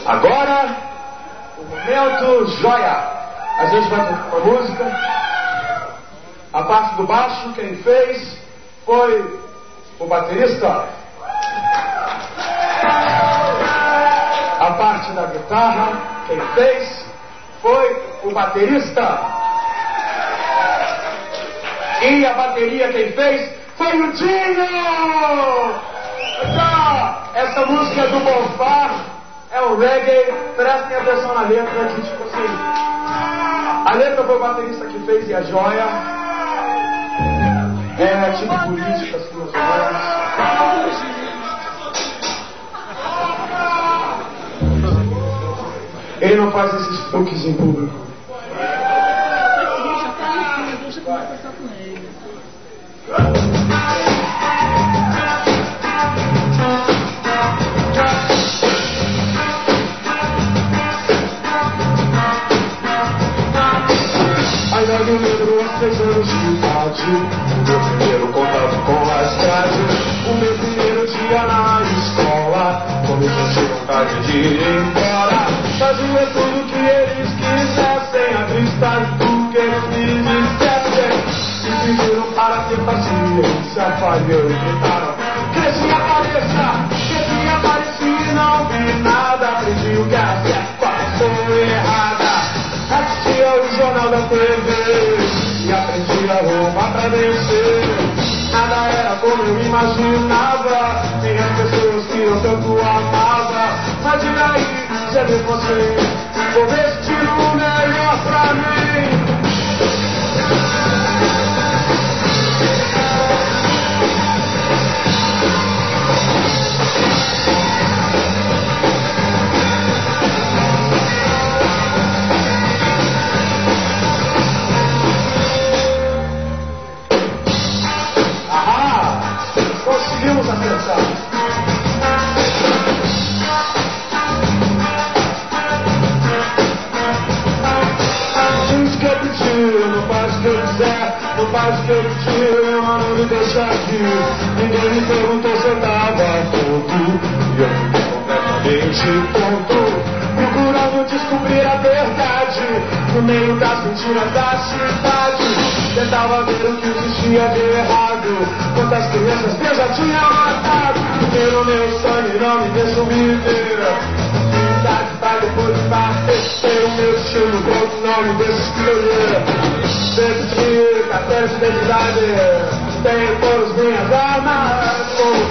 Agora, o momento joia. A gente vai tocar uma música. A parte do baixo, quem fez foi o baterista. A parte da guitarra, quem fez foi o baterista. E a bateria, quem fez foi o Dinho! Essa música é do Bonfá, é um reggae, prestem atenção na letra, que tipo assim, a letra foi o baterista que fez e a joia é tipo política, assim, mais ou menos. Ele não faz esses truques em público. Ainda me lembro aos 3 anos de idade, o meu primeiro contato com a cidade, o meu primeiro dia na escola, quando eu senti vontade de ir embora. Fazia tudo que eles quisessem, a vista do que eles me dissessem. Me pediram para ter paciência, falhou e gritaram: cresci a cabeça, cresci a parecia e não vi nada. Aprendi o que era certo, qual foi errada. Assistia o jornal da TV e aprendi a roupa pra vencer. Nada era como eu imaginava, nem as pessoas que eu tanto amava. Mas e aí, você vê você, vou vestir o melhor pra mim. Conseguimos acertar. Diz que eu pedi, não faz o que eu quiser, não faz o que eu pedi, mas não me deixa aqui. Ninguém me perguntou se eu tava tonto, e eu fiquei completamente tonto, procurando descobrir a verdade no meio das mentiras da cidade. Tentava ver o que existia de errado, quantas crianças eu já tinha matado. Porque o meu sangue não me deixa viver, idade vai depois de bater. O meu destino pronto não me deixa escolher. Dentro de carteira de identidade tenho todas minhas armas, como